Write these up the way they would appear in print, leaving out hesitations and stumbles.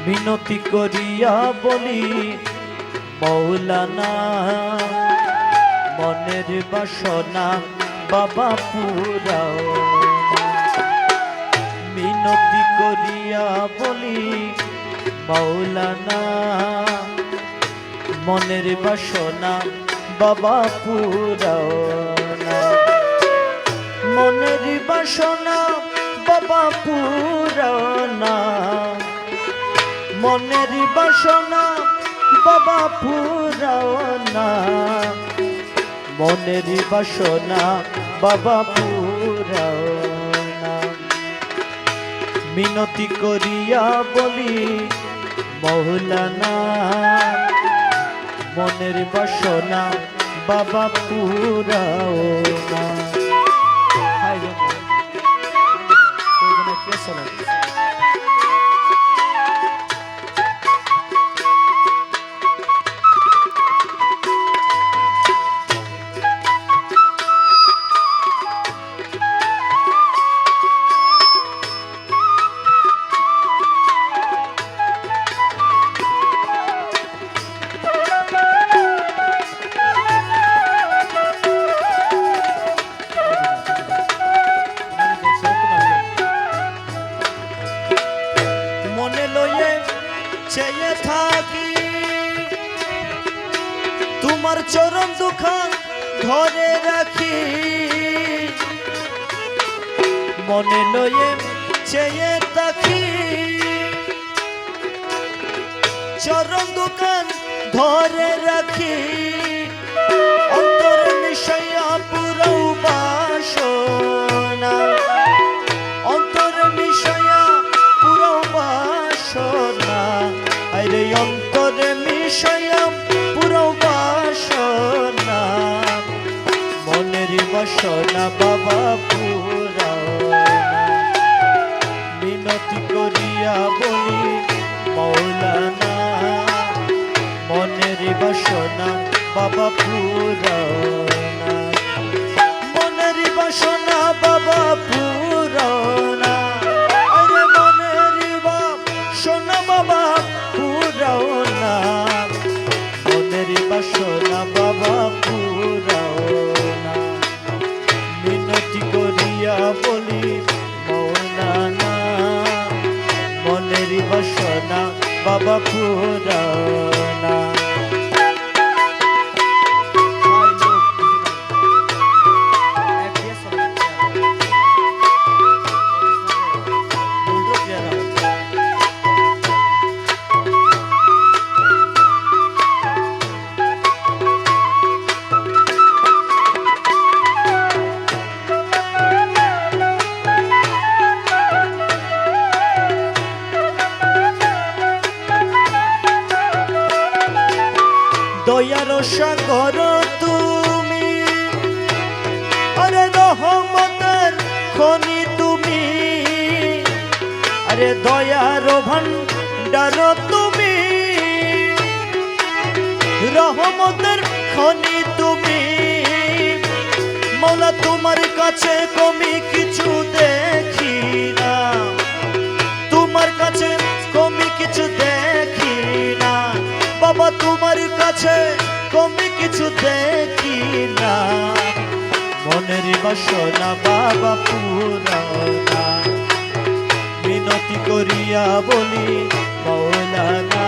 মিনতি করিয়া বলি মৌলানা মনের বাসনা বাবা পুরাও। মিনতি করিয়া বলি মৌলানা মনের বাসনা বাবা পুরাও না। মনের বাসনা বাবা পুরাও না, মনের বাসনা বাবা পুরাও না, মনের বাসনা বাবা পুরাও না। মিনতি করিয়া বলি মৌলানা মনের বাসনা বাবা পুরাও না। চেয়ে থাকি তোমার চরণ দুখান ধরে রাখি, মনে লয়ে চেয়ে থাকি চরণ দুখান ধরে রাখি, অন্তরে মিশাইয়া পুরাও বাসনা, অন্তরে মিশাইয়া পুরাও বাসনা, আরে অন্তরে মিশাইয়া পুরাও বাসনা, মনের বাসনা বাবা পুরাও না। মিনতি করিয়া বলি মৌলানা মনের বাসনা বাবা পুরাও না, মনের বাসনা বাবা পুরাও না, আরে মনের বাসনা বাবা পুরাও না, মনের বাসনা বাবা পুরাও না। মিনতি করিয়া বলি মৌলানা মনের বাসনা বাবা পুরাও না। দয়ার সাগর তুমি, আরে রহমতের খনি তুমি, আরে দয়ার ভান্ডার তুমি, রহমতের খনি তুমি, মৌলা তোমার কাছে কমি কিছু দেখি না, তোমার কাছে কমি কিছু দেখি না, বাবা তোমার কাছে কমি কিছু দেখি না, মনের বাসনা বাবা পুরাও না। মিনতি করিয়া বলি মৌলানা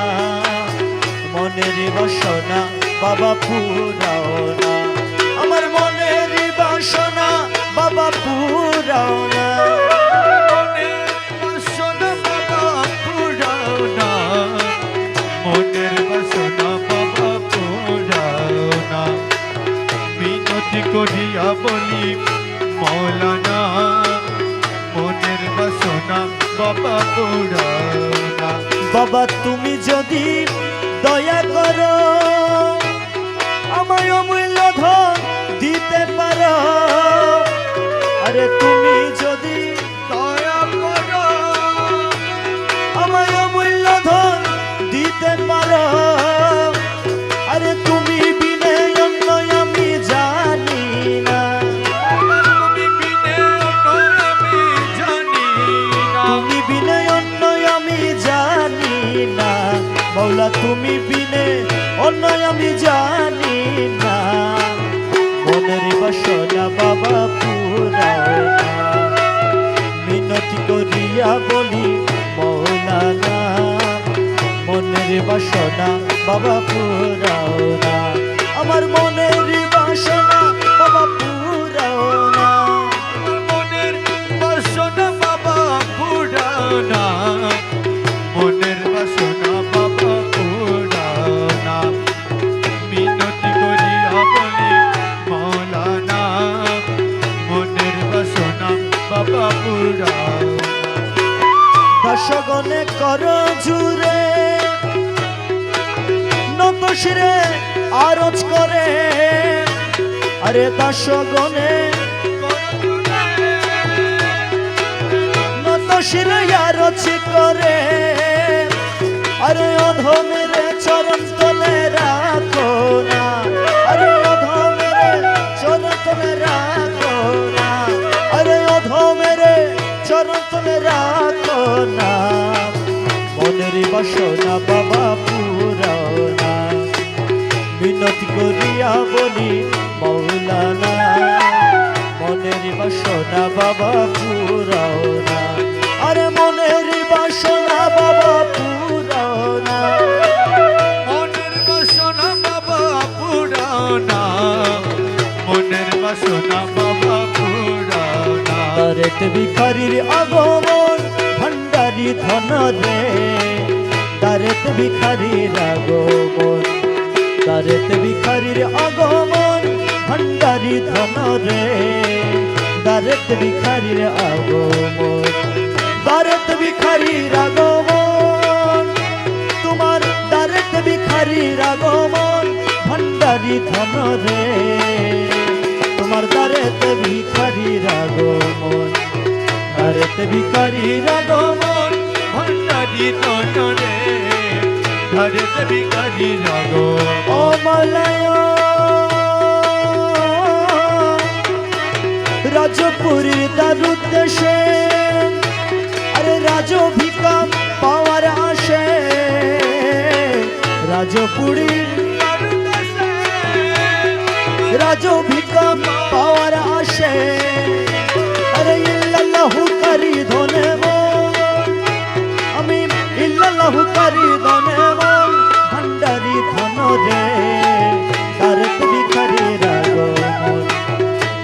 মনের বাসনা বাবা পুরাও না, আমার মনের বাসনা বাবা পুরাও না, মনের বাসনা বাবা পুরাও না, মনের বাসনা বাবা পুরাও না। মিনতি করিয়া বলি মৌলানা মনের বাসনা বাবা পুরাও না। বাবা তুমি যদি দয়া করো আমায় অমূল্য ধন দিতে পারো, আরে তুমি যদি দয়া করো আমায় অমূল্য ধন দিতে পারো, আরে তুমি বিনে অন্য আমি জানি না, তুমি বিনে অন্য আমি জানি না, তুমি বিনে অন্য আমি জানি তুমি বিনে অন্য আমি জানি না, মনের বাসনা বাবা পুরাও না, মিনতি করিয়া বলি মৌলানা, মনের বাসনা বাবা পুরাও না, আমার মনের বাসনা বাবা পুরাও না, মনের বাসনা বাবা পুরাও না, মনের বাসনা বাবা পুরাও না, মিনতি করিয়া বলি মৌলানা, মনের বাসনা বাবা পুরাও না। দাসগণে কর জুরে নত শিরে আরজ করে, আরে দাসগণে নত শিরে আরজ করে, আরে অধমের চরণ তলে রাখো না, আরে অধমের চরণ তলে রাখো না, আরে অধমের চরণ তলে রাখো না, মনের বাসনা বাবা পুরাও না, মিনতি করিয়া বলি মৌলানা, মনের বাসনা বাবা পুরাও না, আরে মনের বাসনা বাবা পুরাও না, মনের বাসনা বাবা পুরাও না, মনের বাসনা বাবা পুরাও না। দারেতে ভিখারির আগমন ভান্ডারি ধন রে, দারেতে ভিখারির আগমন, দারেতে ভিখারির আগমন ভান্ডারি ধন রে, দারেতে ভিখারির আগমন, দারেতে ভিখারির আগমন, তোমার দারেতে ভিখারির আগমন ভান্ডারি ধন রে, তোমার দারেতে ভিখারির আগমন, দারেতে ভিখারির আগমন, ভণ্ডারি তনরে ধরেতে ভিখারি রাগো। ও মলয় রাজপুরীর দারুদ্দেশে, আরে রাজ ভিকা পাওয়ার আসে, রাজপুরীর রাজ ভিকা পাওয়ার আসে, আরে ইল্লাল্লাহু কারি ধনে মন, আমি ইল্লাল্লাহু কারি ধনে মন, ভান্ডারি ধন রে, দারেতে ভিখারির আগমন,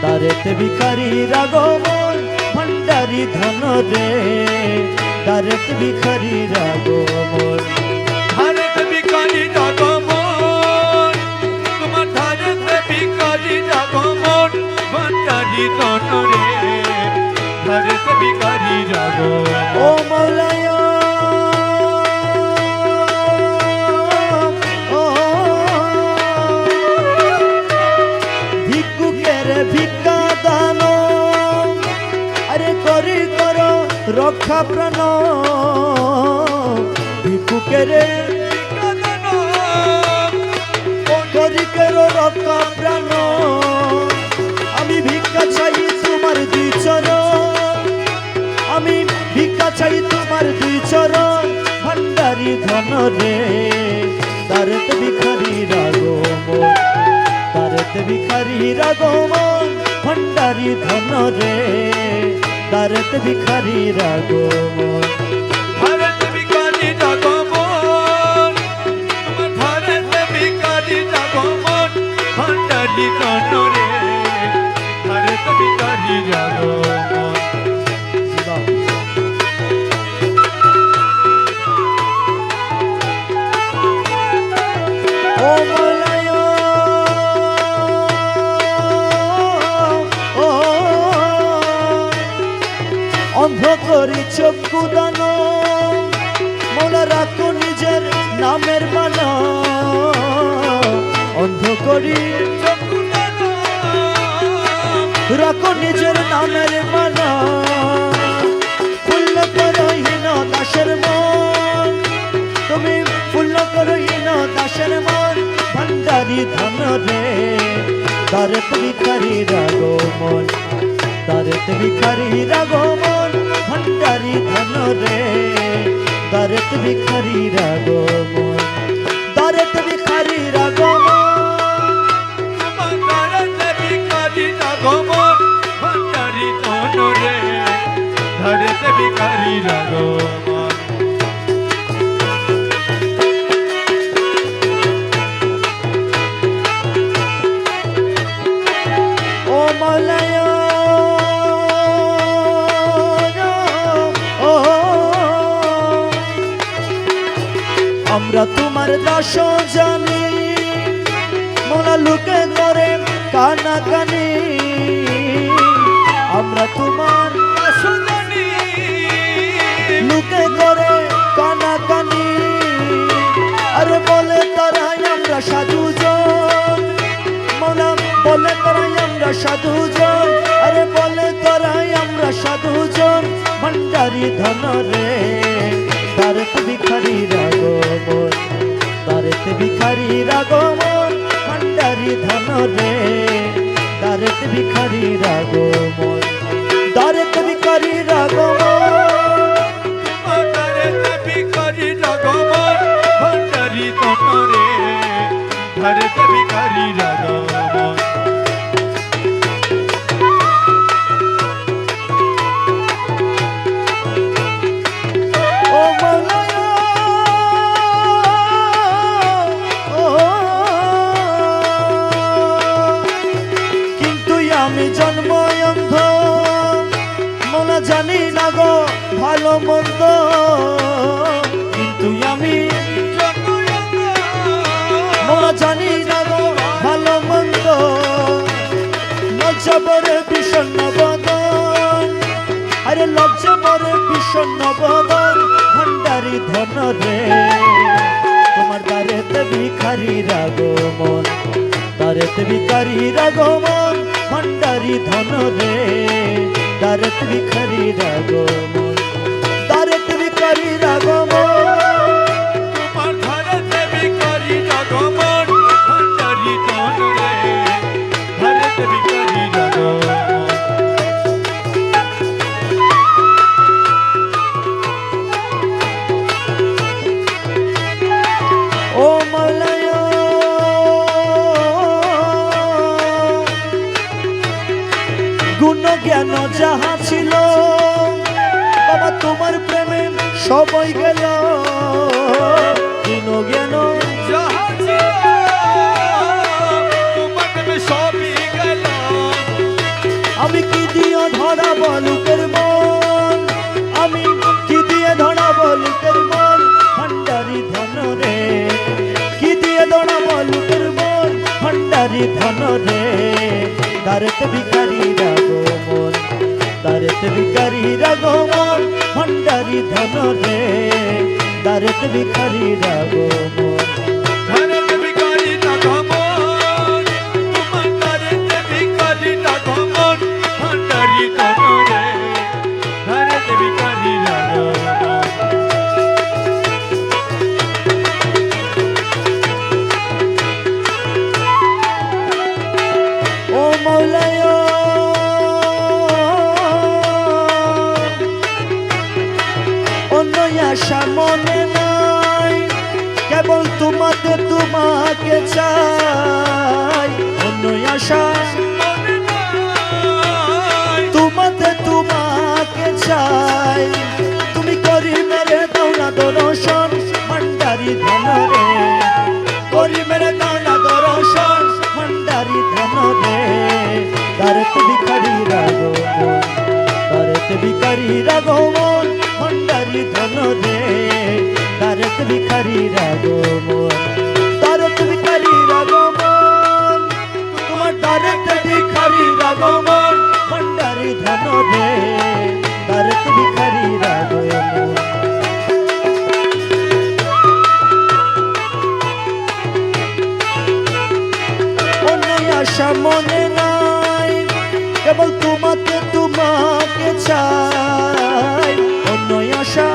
দারেতে ভিখারির আগমন, ভান্ডারি ধন রে, দারেতে ভিখারির আগমন, ধরেতে ভিখারি আগমন, তোমার ধরেতে ভিখারি আগমন, ভণ্ডারি তনরে ধরেতে ভিখারি আগমন। ও মৌলায় ভিক্ষুকের ভিক্ষা দান, আরে করি কর রক্ষা প্রাণ, ভিক্ষুকের করি কর রক্ষা প্রাণ, আমি ভিক্ষা চাই তোমার দুই চরণ, আমি ভিক্ষা চাই তোমার দুই চরণ, ভান্ডারি ধন রে, দারেতে ভিখারির আগমন, দারেতে ভিখারির আগমন, ভান্ডারি ধন রে, দারেতে ভিখারির আগমন, ধরেতে ভিখারি আগমন, তোমার ধরেতে ভিখারি আগমন, ভণ্ডারি তনরে ধরেতে ভিখারি আগমন। ও মলয় ও অন্ধ করি চক্ষু দান, মোলা রাখো নিজের নামের মান, অন্ধ করি রাখো নিজের নামের মান, ফুল্ল করো হীন দাসের মন, তুমি ফুল্ল করো হীন দাসের মন, ভান্ডারি ধন রে, দারেতে ভিখারির আগমন, দারেতে ভিখারির আগমন, ভান্ডারি ধন রে, দারেতে ভিখারির আগমন, আমরা তোমার দাস জানি মোলা লুকে করে কানা কানি আমরা তোমার দাস জানি লুকে করে কানা কানি আরে বলে তারাই আমরা সাধুজন মোলা বলে তারাই আমরা সাধুজন আরে বলে তারাই আমরা সাধুজন ভান্ডারি ধন রে দারেতে ভিখারি রাগমন দারেতে ভিখারি রাগমন ভান্ডারি ধন রে দারেতে ভিখারি রাগমন দারেতে ভিখারি রাগমন দারেতে ভিখারি রাগমন ভান্ডারি ধন রে দারেতে ভিখারি রাগমন আমি জন্ম অন্ধ মোলা জানি না গো ভালো মন্দ কিন্তু আমি মোলা জানি না গো ভালো মন্দ লজ্জা বরে বিষণ্ণ বদন আরে লজ্জা বরে বিষণ্ণ বদন ভান্ডারি ধন রে তোমার দারেতে ভিখারি রাগমন দারেতে ভিখারি রাগমন ভান্ডারি ধন রে দারেতে ভিখারি রাগমন দারেতে ভিখারি রাগমন তোমার দারেতে ভিখারি রাগমন ভান্ডারি ধন রে দারেতে ভিখারি রাগমন ও মালায়া গুণ জ্ঞান যাহা ছিল বাবা তোমার প্রেমে সবাই গেল গুণ জ্ঞান যাহা ছিল তোমার প্রেমে সবই গেল আমি কি দিয়ে ধরা বলুকের মন আমি কি দিয়ে ধরা বলুকের মন ভান্ডারি ধন রে কি দিয়ে ধরা বলুকের মন ভান্ডারি ধন রে দারেতে ভিখারি রাগমন দারেতে ভিখারি রাগমন ভান্ডারি ধন রে দারেতে ভিখারি রাগমন দারেতে ভিখারি রাগমন তোমার দারেতে ভিখারি রাগমন ভান্ডারি ধন রে দারেতে ভিখারি রাগমন ও মৌলায় অন্য আশা মনে নাই কেবল তোমাকে চাই অন্য আশা তোমাকে চাই তুমি করি মেরে দাও না দর্শন ভান্ডারি ধন রে করি মেরে দাও না দর্শন ভান্ডারি ধন রে দারেতে ভিখারি রাগমন দারেতে ভিখারি রাগমন ভান্ডারি ধন রে দারেতে ভিখারি রাগমন দারেতে ভিখারি রাগমন তোমার দারেতে ভিখারি রাগমন ভান্ডারি ধন রে দারেতে ভিখারি রাগমন আশা মনে নাই কেবল তোমাকে চাই অন্য আশা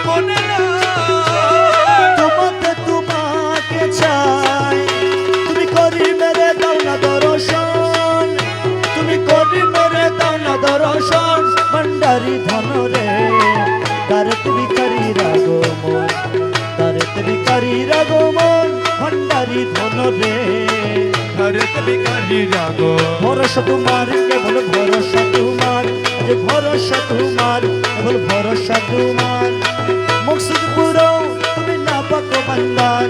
মনে তোমাকে চাই তুমি করি মেরে দাও না দর্শন তুমি করি মেরে দাও না দর্শন ভান্ডারি ধন রে দারেতে ভিখারি রাগমন দারেতে ভিখারি রাগমন ভান্ডারি ধন রে দারেতে ভিখারি রাগমন ভরসা তোমার কেবল ভরসা তোমার যে ভরসা তোমার কেবল ভরসা তোমার মকসুদ পুরো তুমি না পাকো বান্দার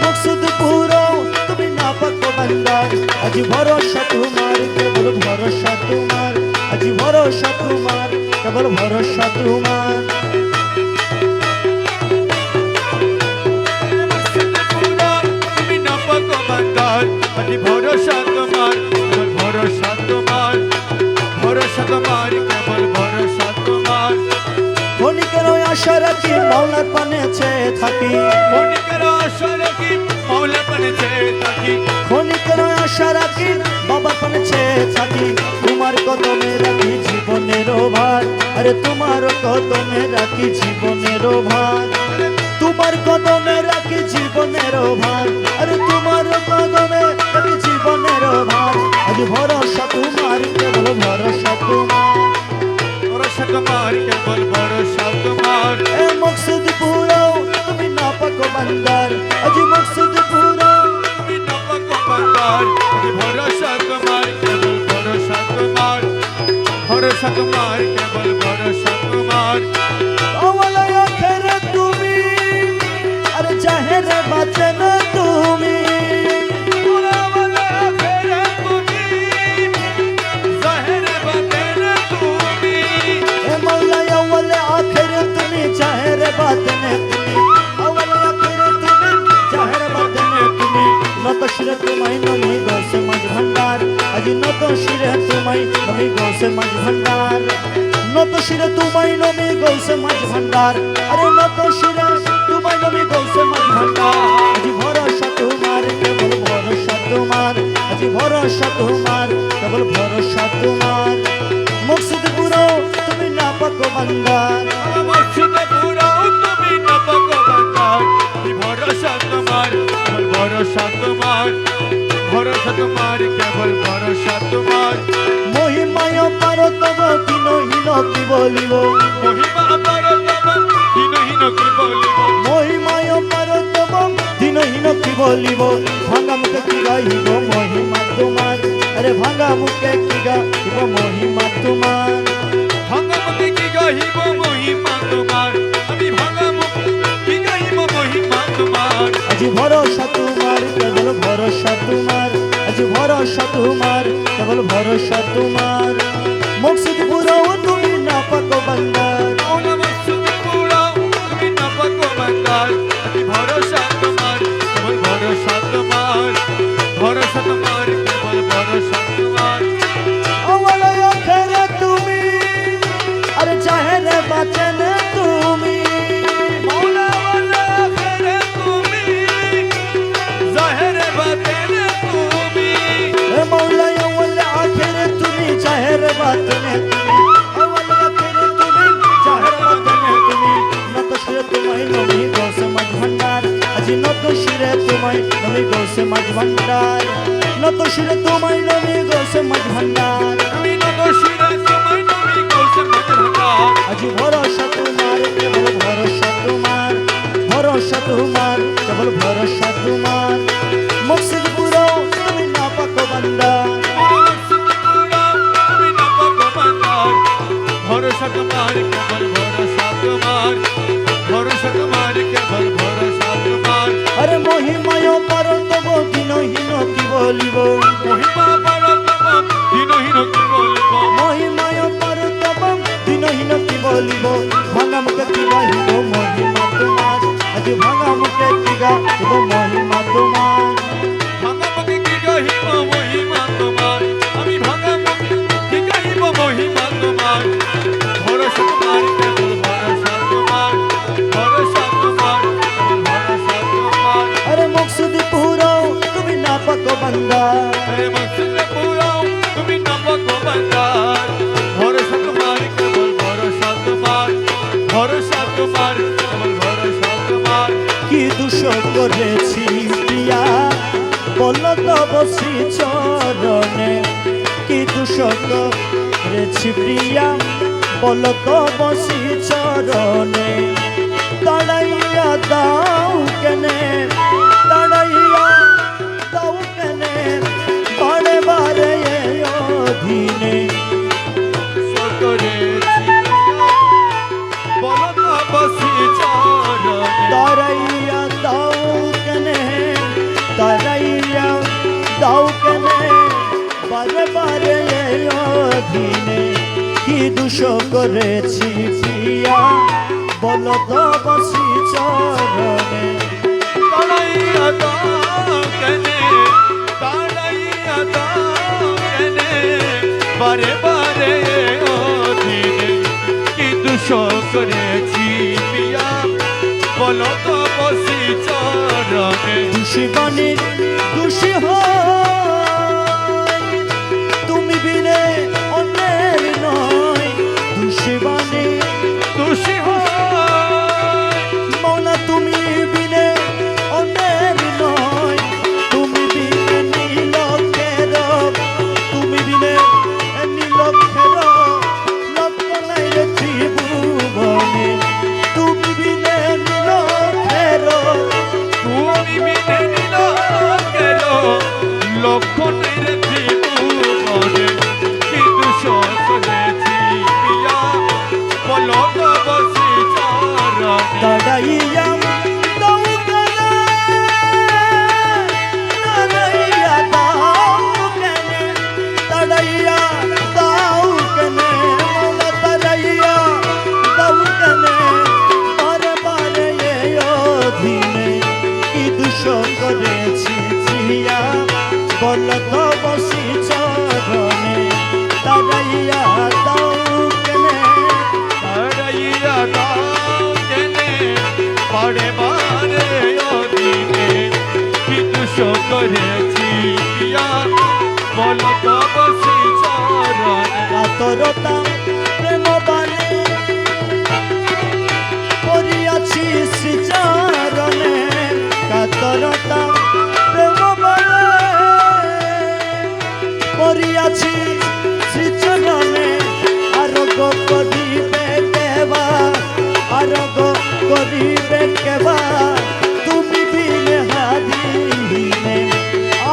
মকসুদ পুরো তুমি না পাকো বান্দার আজ ভরসা তোমার কেবল ভরসা তোমার আজ ভরসা তোমার কেবল ভরসা তোমার ভরসা তোমার কেবল ভরসা তোমার ক্ষণিকের আশা রাখি মাওলার পানে চেয়ে থাকি ক্ষণিকের আশা রাখি মাওলার পানে চেয়ে থাকি ক্ষণিকের আশা রাখি বাবার পানে চেয়ে থাকি তোমার কদমে রাখি জীবনের ভার আরে তোমার কদমে রাখি জীবনের ভার তোমার কদমে রাখি জীবনের ভার আরে তোমার কদমে রাখি জীবনের ভার আজ ভরসা তোমার কেবল ভরসা তোমার ভরসা তোমার কেবল ভরসা তোমার এ মকসুদ পুরাও তুমি না পাকো বান্দার আজ মকসুদ পুরাও তুমি নাপাক বান্দার ভরসা তোমার কেবল ভরসা তোমার ভরসা তোমার কেবল ভরসা তোমার আওয়াল আখির তুমি আর জাহের বাতেন তুমি এ মৌলা আওয়াল আখির তুমি জাহের বাতেন তুমি আওয়াল আখির তুমি জাহের বাতেন তুমি নত শিরে তোমায় নমি গৌসে মাঝ ভান্ডার আজ নত শিরে তোমায় নমি গৌসে মাঝ ভান্ডার নত শিরে তোমায় নমি গৌসে মাঝ ভান্ডার আরে নত শিরে তোমায় নমি গৌসে মাঝ ভান্ডার আজ ভরসা তোমার কেবল ভরসা তোমার আজ ভরসা তোমার কেবল ভরসা তোমার মকসুদ পুরো তুমি না পাকো বান্দার মকসুদ পুরাও তুমি নাপাক বান্দার ভরসা তোমার কেবল ভরসা তোমার ভরসা তোমার কেবল ভরসা তোমার মহিমায় পারো তব দিনহীন কি বলিব মহিমা পারতম দিনহীন কি বলিব মহিমায় পারো তব দিনহীন কি বলিব ভাঙা মুখে কি গাইব মহিমা তোমার আরে ভাঙা মুখে কি গাইব মহিমা তোমার ভাঙা মুখে কি গাহিব মহিমা তোমার আমি ভাঙা মুখে কি গাহিব মহিমা তোমার আজ ভরসা তোমার কেবল ভরসা তোমার আজ ভরসা তোমার কেবল ভরসা তোমার মকসুদ পুরাও তুমি না পাকো বান্দার মৌলা মকসুদ পুরাও তুমি নাপাক বান্দার আমি ভরসা তোমার কেবল ভরসা তোমার ভরসা তোমার কেবল ভরসা তোমার আওয়াল আখির তুমি আর জাহের বাতেন তুমি মৌলা ওয়ালা খেরে তুমি জাহের বাতেন তুমি এ মৌলা আওয়াল আখির তুমি জাহের বাতেন তুমি আওয়াল আখির তুমি জাহের বাতেন তুমি নত শিরে তোমায় নমি গৌসে মাঝ ভান্ডার আজ নত শিরে তোমায় নমি গৌসে মাঝ ভান্ডার নত শিরে তোমায় নমি গৌসে মাঝ ভান্ডার আমি নত শিরে তোমায় নমি গৌসে মাঝ ভান্ডার আজ ভরসা তোমার কেবল ভরসা তোমার ভরসা তোমার কেবল ভরসা তোমার মকসুদ পুরো তুমি না পাকো বান্দার ভরসা তোমার কেবল ভরসা তোমার ভরসা তোমার কেবল ভরসা তোমার আরে মহিমায় পারো তব দিনহীন কি বলিব মহিমা পারতম দিনহীন কি বলিব মহিমায় পারো তব দিনহীন কি বলিব ভাঙা মুখে কি গাইব মহিমা তোমার আজ ভাঙা মুখে কি গাইব মহিমা তোমার ভাঙা মুখে কি গাহিব মহিমা তোমার আমি ভাঙা মুখে কি গাহিব মহিমা তোমার ভরসা তোমার কেবল ভরসা তোমার ভরসা তোমার কেবল ভরসা তোমার আরে মকসুদ পুরো তুমি না পাকো বান্দার হে মকসুদ পুরাও তুমি নাপাক বান্দার ভরসা তোমার কেবল ভরসা তোমার ভরসা তোমার কেবল ভরসা তোমার কি দোষ করেছি প্রিয়া বলো তো বসি চরণে কি দোষ করেছি প্রিয়া বলো তো বসি চরণে তাড়াইয়া দাও কেনে তাড়াইয়া দাও কেনে বারে বারে অধীনে সকরেছি বলো তো বসি চরণে তারাইয়া দাও কেনে তারাইয়া দাও কেনে বারে বারে অধীনে কি দোষ করেছি প্রিয়া বলো তো বসি চরণে তাড়াইয়া দাও কেনে তাড়াইয়া দাও কেনে বারে বারে দোষ করেছি পিয়া বলো তো বসি চরণে দোষী বাণী দোষী হয় তুমি বিনে অন্যের নয় দোষী বাণী দোষী হয় মৌলা তুমি বিনে অন্যের নয় তুমি বিনে নীলক্ষের তুমি বিনে নীলক্ষের লক্ষ নাই রে ত্রিভুবনে তুমি বিনে নীলক্ষের তুমি বিনে নিল কেন লক্ষ নেই জীবনে কি দোষ করেছি পিয়া বলো তো বসি চরণে তাড়াইয়া দাও কেনে তাড়াইয়া দাও কেনে তাড়াইয়া দাও কেনে মৌলা তাড়াইয়া দাও কেনে বারে বারে এই অধীনে কি দোষ করেছি জিয়া বল তো বসি চরণে তাড়াইয়া দাও কেনে তাড়াইয়া দাও কেনে বারে বারে অধীনে কি দোষ করেছি পিয়া বলো তো বসি চরণে কাতরতা প্রেম বাণী পড়িয়াছি শ্রীচরণে কাতরতা প্রেম বাণী পড়িয়াছি শ্রীচরণে আরোগ করিবে কেবা আরোগ করিবে কেবা তুমি বিনে হারিনে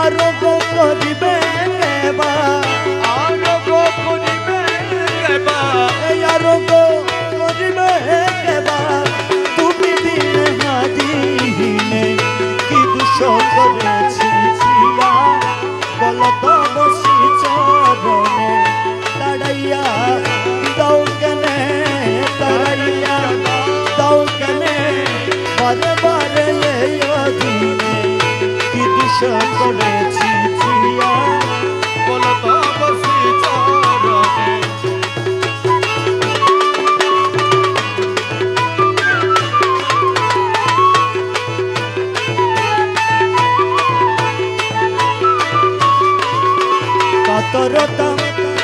আরোগ করিবে কেবা আরোগ করিবে কেবা এই আরোগ করিবে কেবা তুমি বিনে হারিনে কি দোষ করেছি জিয়া বল তো বসি চরণে তাড়াইয়া দাও কেনে তাড়াইয়া দাও কেনে বারে বারে এই অধীনে কি দোষ করেছি জিয়া বলো তো বসি চরণে কাতরতা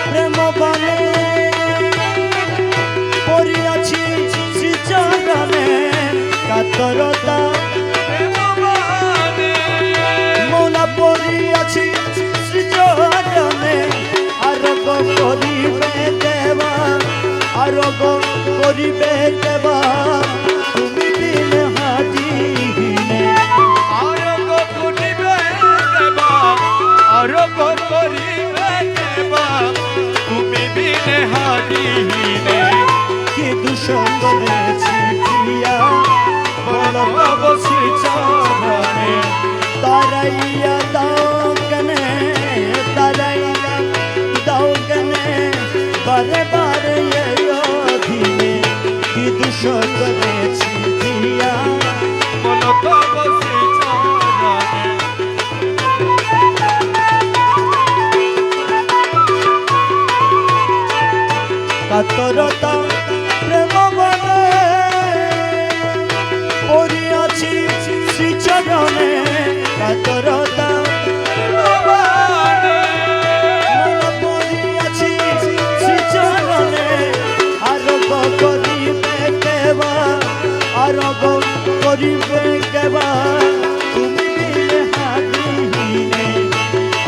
প্রেম বাণী পড়িয়াছি শ্রীচরণে কাতরতা মৌলা পড়িয়াছি শ্রীচরণে আরোগ করিবে দেবা আরোগ করিবে দেবা তুমি বিনে হাজিনে আরোগ করিবে কেবা আরোগ করিবে কেবা তুমি বিনে হারিনে কি দোষ করেছি জিয়া বলো বসি চরণে তারাইয়া দাও কেনে তারাইয়া দাও কেনে বারে বারে এই অধীনে কি দোষ করেছি জিয়া বলো তো বসি চরণে কাতরতা প্রেম বনে পড়িয়াছি শ্রীচরণে কাতরতা মন পড়িয়াছি শ্রীচরণে আরোগ করিবে কেবা আরোগ করিবে কেবা তুমি বিনে হারিনে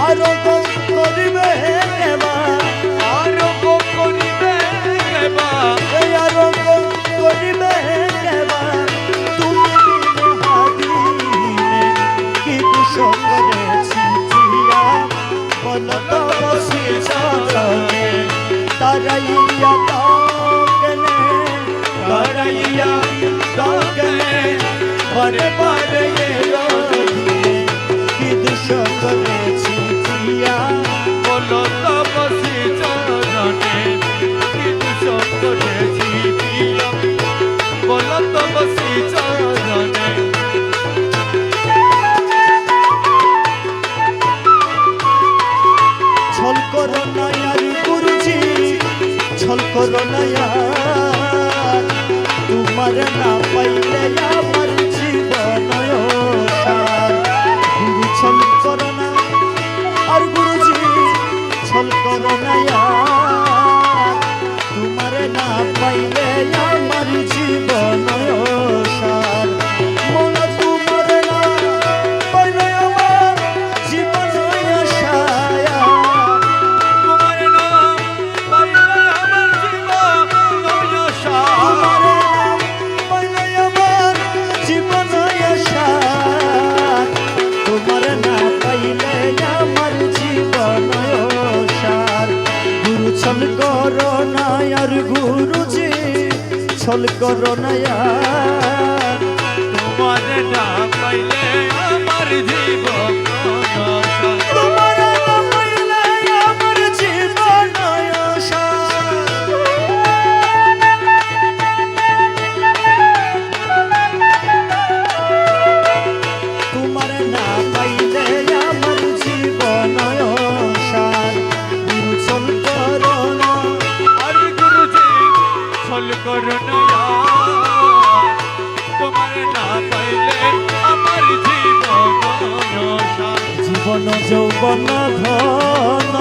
আরোগ করিবে কেবা আরোগ করিবে কেবা এই আরোগ করিবে কেবা তুমি বিনে হারিনে কি দোষ করেছি জিয়া বল তো বসি চরণে তারাইয়া দাও কেনে তারাইয়া দাও কেনে বারে বারে এই অধীনে কি দোষ করেছি জিয়া বলো তো বসি চরণে কি দোষ করেছি পিয়া বলো তো বসি চরণে ছল করো না আর গুরুজি ছল করো না আর গুরুজি ছল করো না আর। তোমার না পাইলে আমার জীবন নয়নসার। তোমার না পাইলে আমার জীবন নয়নসার। তোমার না পাইলে আমার জীবন নয়নসার। গুরু ছল করো না। আর গুরুজি ছল করো না তোমার না পাইলে আমার জীবন নয়নসার। জীবন যৌবন ধন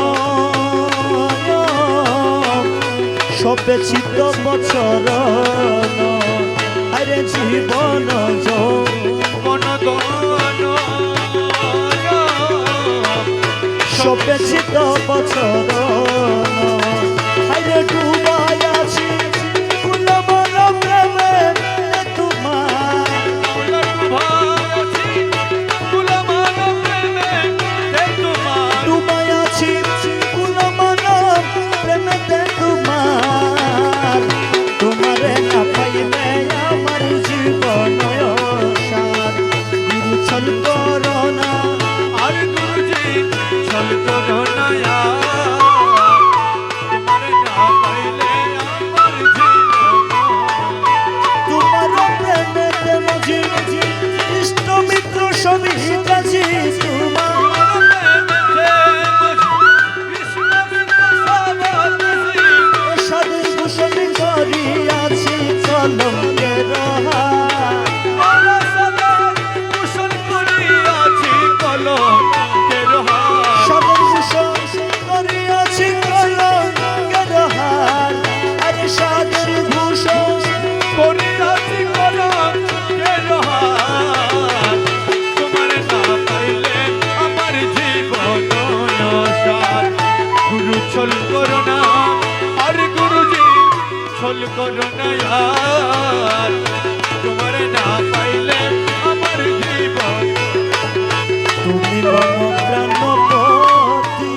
সবে চিত্ত বছর আরে জীবন জীবন দন সবে চিত্ত বছর আরে ডুবাই আছি কুলমন প্রেমে তোমার। ডুবাই আছি কুলমন প্রেমেতে তোমার। তোমারে না পাইলে আমার জীবন নয়নসার। গুরু ছল করো না। আর গুরুজি ছল করো না তোমার না পাইলে আমার জীবন। তোমার প্রেমেতে মাঝি ইষ্ট মিত্র সবই কাছে তোমার। সাধু ভূষণ করিয়াছি কলঙ্কের হার। সাধু ভূষণ করিয়াছি কলঙ্কের হার। আরে সাধু ভূষণ ছল করো না আর গুরুজি ছল করো না তোমার না পাইলে আমার জীবন। তুমি মম প্রাণপতি।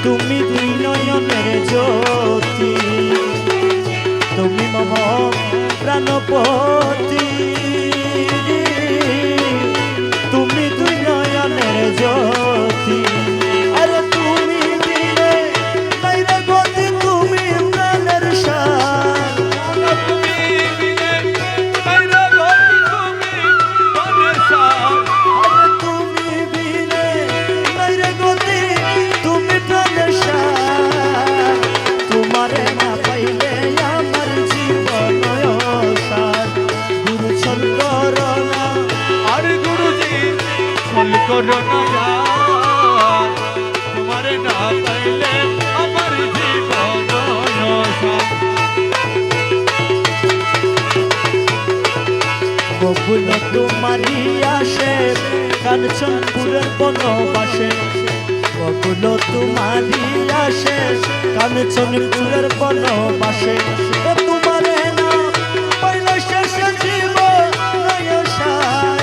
তুমি দুই নয়নের জ্যোতি। তুমি মম প্রাণপতি। তুমি দুই নয়নের জ্যোতি। আরে তুমি দিলে নাই রে গতি তুমি প্রাণের সার। তুমি বিনে বাইরে গতি তুমি মনের সার। আরে তুমি বিনে নাই রে গতি তুমি প্রাণের সার। তোমারে না পাইলে আমার জীবন নয়নসার। গুরু ছল করো না। আর গুরুজি ছল করো না তোমার না পাইলে আমার জীবন নয়নসার। বকুল তোমারি আসে কাঞ্চনপুরের বনবাসে। বকুল তোমারি আসে কাঞ্চনপুরের বনবাসে। ও তোমারে না পাইলে শেষ জীবন নয়নসার।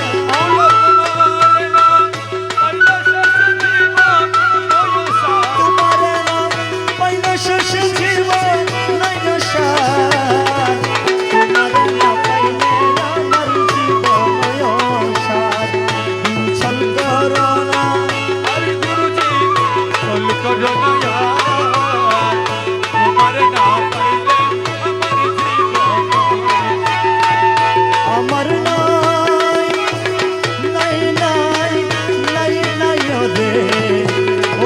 তোমারে না পাইলে শেষ জীবন নয়নসার। তোমারে না পাইলে আমার জীবন নয়নসার। গুরু ছল করো না। আর গুরুজি ছল করো না তোমার না পাইলে আমার জীবন। আমার নাই নাই নাই নাই নাই রে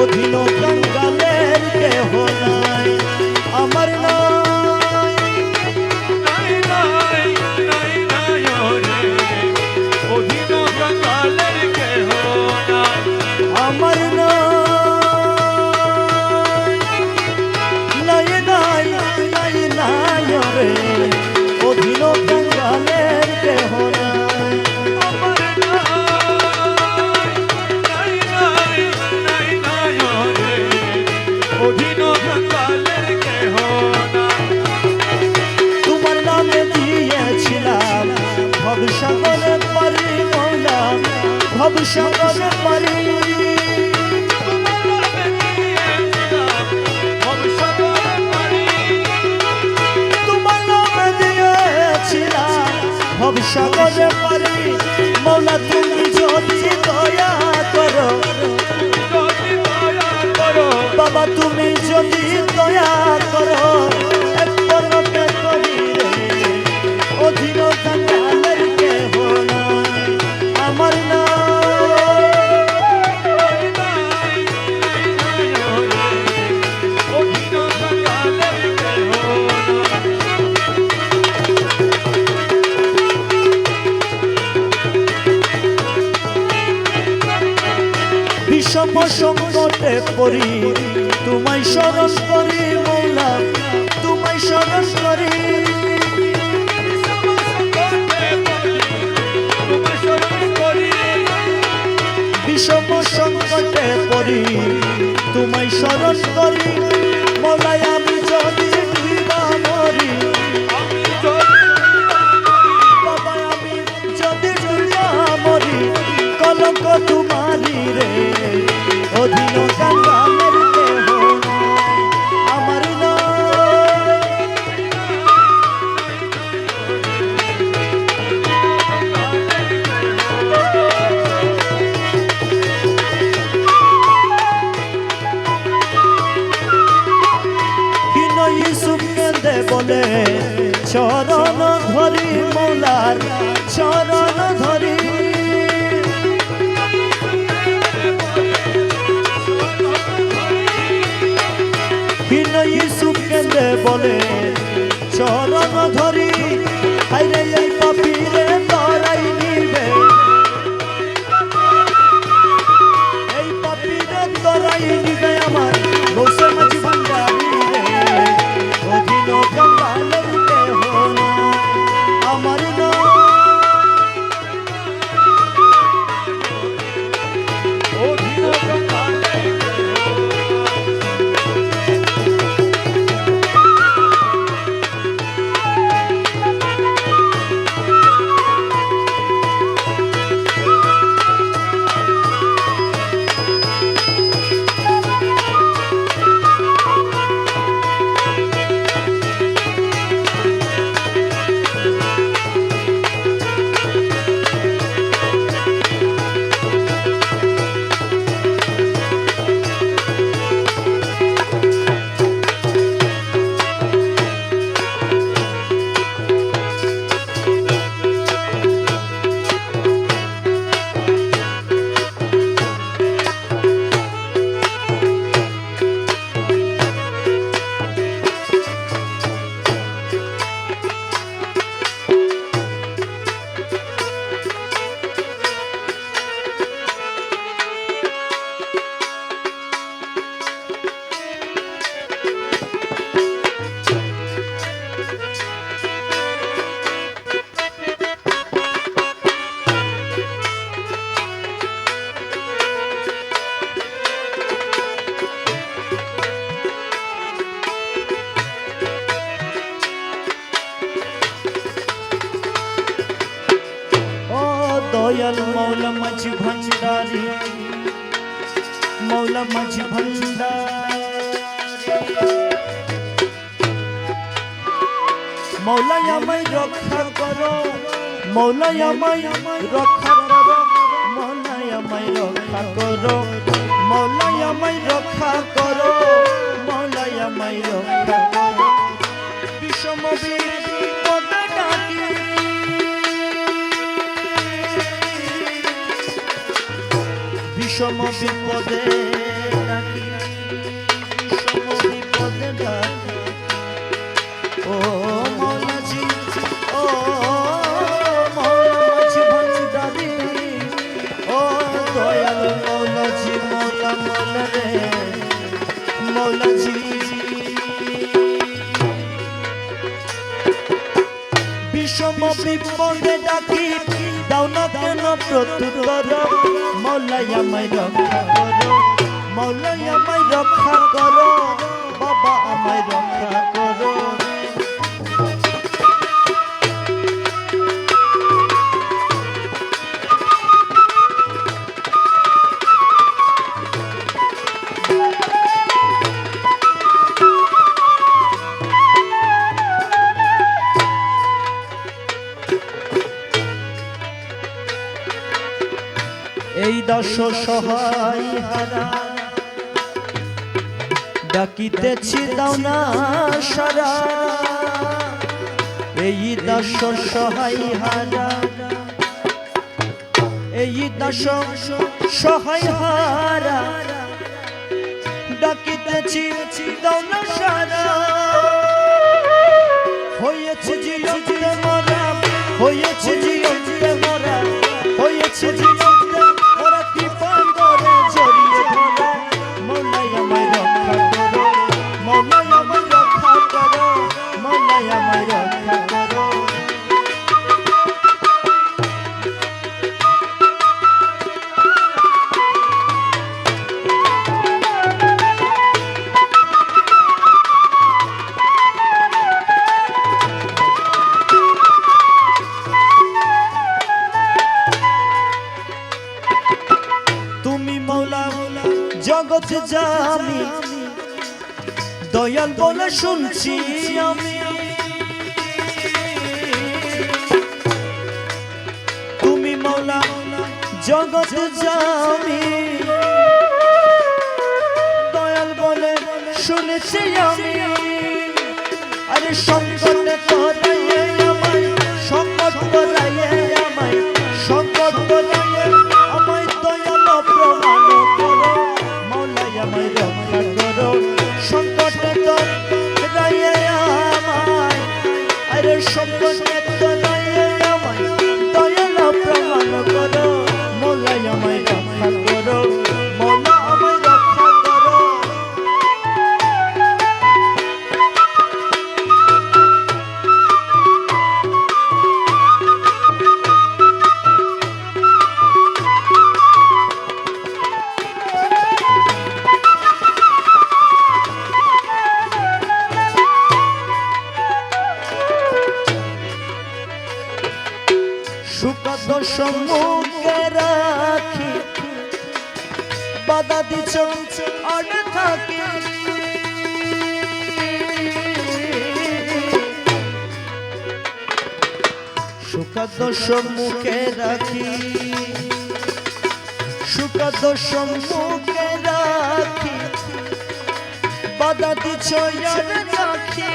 অধীন কাঙ্গালের কেহ নাই। আমার নাই নাই নাই নাই নাই রে অধীন কাঙ্গালের কেহ নাই। আমার নাই নাই নাই নাই রে অধীন কাঙ্গালের কেহ নাই। আমার নাই নাই নাই নাই রে অধীন কাঙ্গালের কেহ নাই। তোমার নামে দিয়েছিলাম ভবসাগরে পারি মৌলা। ভবসাগরে পারি। তোমার নামে দিয়েছিলাম ভবসাগরে পারি মৌলা তুমি যদি দয়া করো যদি দয়া করো বাবা তুমি যদি দয়া করো এক পরতে করি রে অধীন কাঙ্গালের কেহ নাই আমার না বিষম সংকটে পড়ি তোমায় স্মরণ করি মৌলা তোমায় স্মরণ করি বিষম সংকটে পড়ি তোমায় স্মরণ করি মৌলাই আমি যদি ডুবা মরি বাবা আমি যদি ডুবা মরি কলঙ্ক তোমারি রে অধীন কাঙ্গালের কেহ নাই আমার নয় হীন ইউসুফ কেঁদে বলে চরণ ধরি মৌলার চরণ ধরি হীন ইউসুফ কেঁদে বলে চরণ ধরি হাইরে এই পাপীরে তরাই নিবে এই পাপীরে তরাই নিবে আমার বসে মাঝি ভান্ডারি রে অধীন কাঙ্গালের কেহ নাই আমার নয় দয়াল মৌলা মাঝি ভান্ডারি মৌলা মাঝি ভান্ডারি মৌলাই আমায় রক্ষা করো মৌলাই আমায় রক্ষা করো মৌলাই আমায় রক্ষা করো মৌলাই আমায় রক্ষা করো মৌলাই আমায় রক্ষা করো বিষম বিপদে ডাকি বিষম বিপদে ডাকি বিষম বিপদে ডাকি ও মৌলাজি ও মৌলা মাঝি ভান্ডারি ও দয়াল মৌলাজি মৌলা মৌলা রে মৌলাজি বিষম বিপদে ডাকি দাও না কেন প্রত্যুত্তর মৌলাই আমায় রক্ষা করো মৌলাই আমায় রক্ষা করো বাবা আমায় রক্ষা করো এই দাস সহায় হারা ডাকিতেছি দাও না সারা এই দাস সহায় হারা এই দাস সহায় হারা ডাকিতেছি দাও না সারা হয়েছে জীবতে মরা হয়েছে জীবতে মরা হয়েছে জীবতে মরা কৃপা করে জড়িয়ে ধরা মৌলাই আমায় রক্ষা করো মৌলাই আমায় রক্ষা করো মৌলাই আমায় রক্ষা করো জগৎ জামি দয়াল বলে শুনছি আমি তুমি মৌলা জগৎ জামি দয়াল বলে শুনেছি আমি আরে সংকটে তোরাইয়ে আমায় সংকট তোরাইয়ে আমায় সংকট তোরাইয়ে আমায় দয়াল প্রমাণ করো আমায় রক্ষা করো সংকটে তোরাইয়ে আমায় আরে সংকটে তোরাইয়ে আমায় দয়াল প্রমাণ করো মৌলাই আমায় রক্ষা করো মৌলা আমায় রক্ষা করো সুখদ সম্মুখে রাখি বাধা দিছ আর থাকি সুখদ সম্মুখে রাখি সুখদ সম্মুখে রাখি বাধা দিছ আর থাকি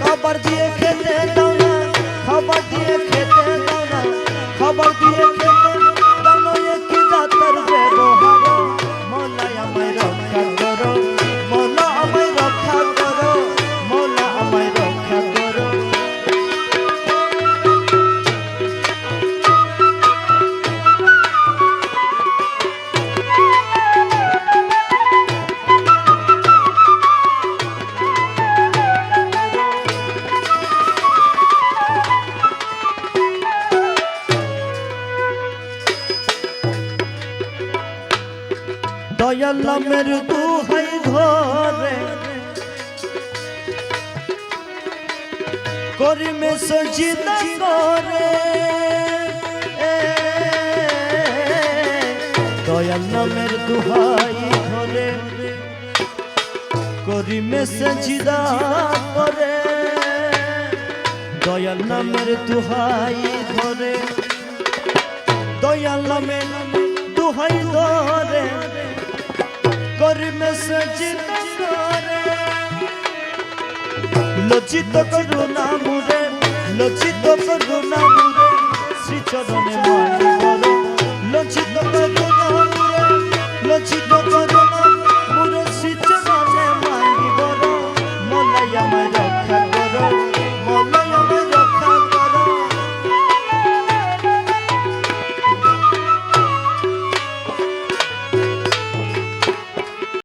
খাবার দিয়ে খেতে দাও না খাবার দিয়ে খেতে দাও না খাবার দিয়ে খেতে দাও না কি দাতার ব্যবহার মৌলাই আমায় রক্ষা করো মৌলা আমায় রক্ষা করো মৌলা আমায় রক্ষা করো দয়াল নামের দুহাই ধরে করিমে সজিদা করে দয়াল নামের দুহাই ধরে করিমে সজিদা করে দয়াল নামের দুহাই ধরে দয়াল নামের দুহাই ধরে করিমে সজিদা করে লজ্জিত করুণা মুরে লজ্জিত করুণা মুরে শ্রী চরণে মানি করো লজ্জিত করুণা মুরে লজ্জিত